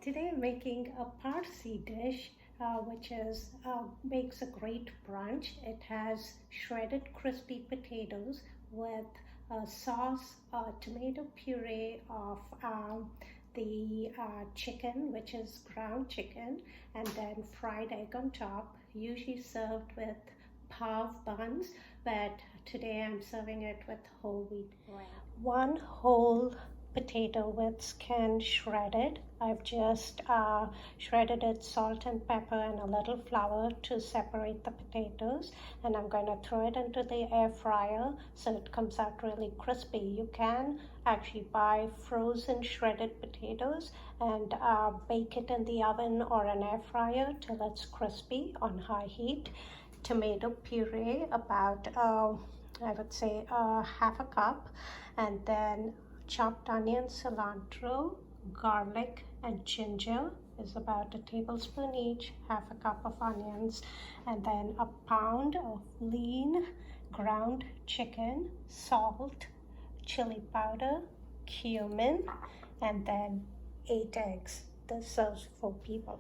Today I'm making a Parsi dish which makes a great brunch. It has shredded crispy potatoes with a sauce, tomato puree of the chicken, which is ground chicken, and then fried egg on top, usually served with pav buns, but today I'm serving it with whole wheat bread. One whole potato with skin shredded. I've just shredded it, salt and pepper and a little flour to separate the potatoes, and I'm going to throw it into the air fryer so it comes out really crispy. You can actually buy frozen shredded potatoes and bake it in the oven or an air fryer till it's crispy on high heat. Tomato puree, about I would say half a cup, and then chopped onion, cilantro, garlic and ginger is about a tablespoon each, half a cup of onions, and then a pound of lean ground chicken, salt, chili powder, cumin, and then 8 eggs. This serves 4 people.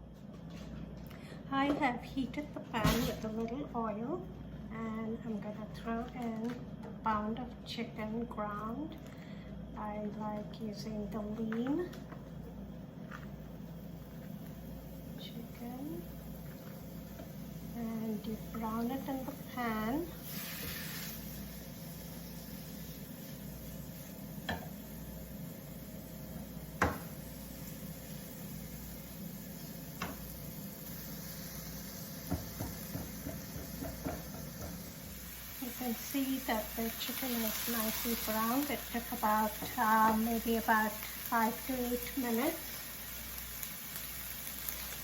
I have heated the pan with a little oil, and I'm gonna throw in a pound of chicken ground. I like using the lean chicken, and you brown it in the pan. You can see that the chicken is nicely browned. It took about maybe about 5 to 8 minutes.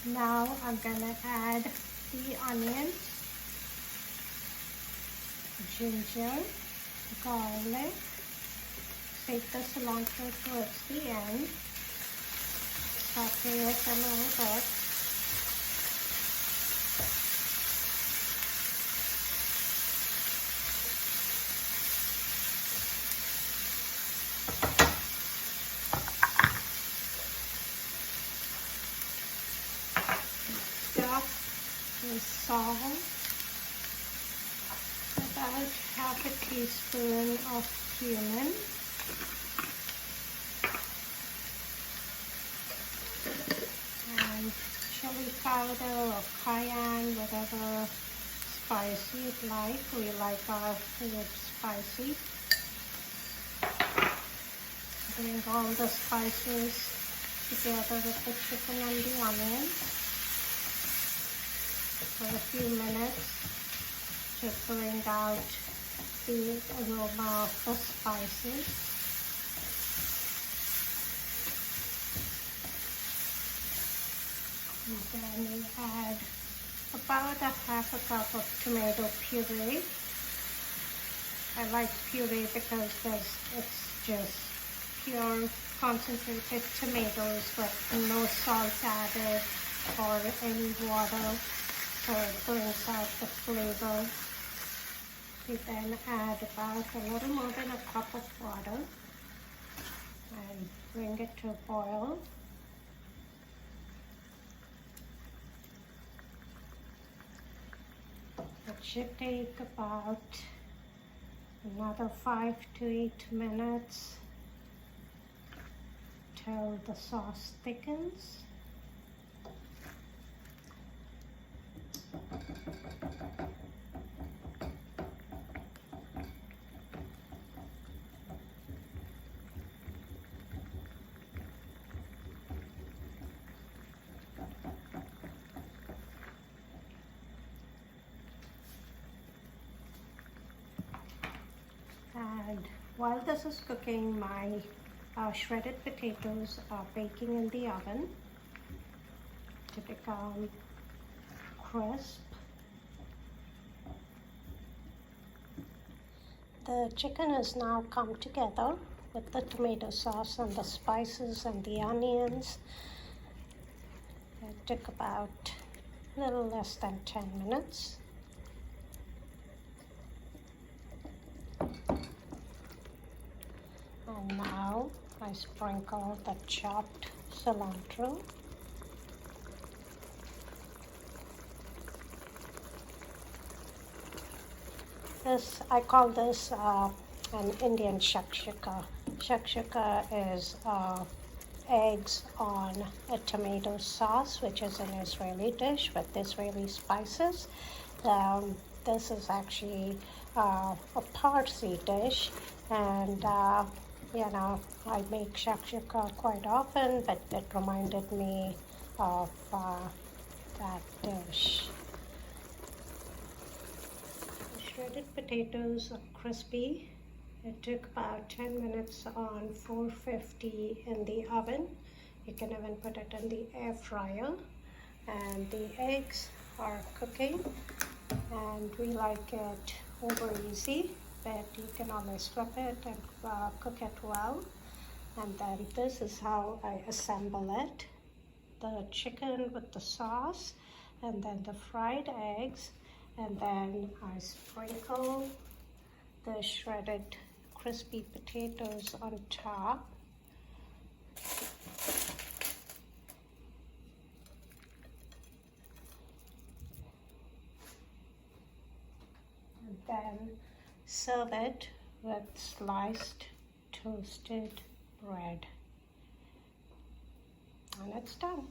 Now I'm gonna add the onions, ginger, garlic, save the cilantro towards the end, saute it a little bit. With salt, about half a teaspoon of cumin, and chili powder or cayenne, whatever spice you'd like. We like our food spicy. Bring all the spices together with the chicken and the onions for a few minutes to bring out the aroma of the spices. And then we add about a half a cup of tomato puree. I like puree because it's just pure concentrated tomatoes with no salt added or any water. So it brings out the flavor. We then add about a little more than a cup of water and bring it to a boil. It should take about another 5 to 8 minutes till the sauce thickens. And while this is cooking, my shredded potatoes are baking in the oven to become crisp. The chicken has now come together with the tomato sauce and the spices and the onions. It took about a little less than 10 minutes. And now I sprinkle the chopped cilantro This I call this an Indian shakshuka. Shakshuka is eggs on a tomato sauce, which is an Israeli dish with Israeli spices. This is actually a Parsi dish, and I make shakshuka quite often, but it reminded me of that dish. The shredded potatoes are crispy. It took about 10 minutes on 450 in the oven. You can even put it in the air fryer. And the eggs are cooking, and we like it over easy, but you can always flip it and cook it well. And then this is how I assemble it: the chicken with the sauce, and then the fried eggs, and then I sprinkle the shredded crispy potatoes on top. And then serve it with sliced toasted bread. And it's done.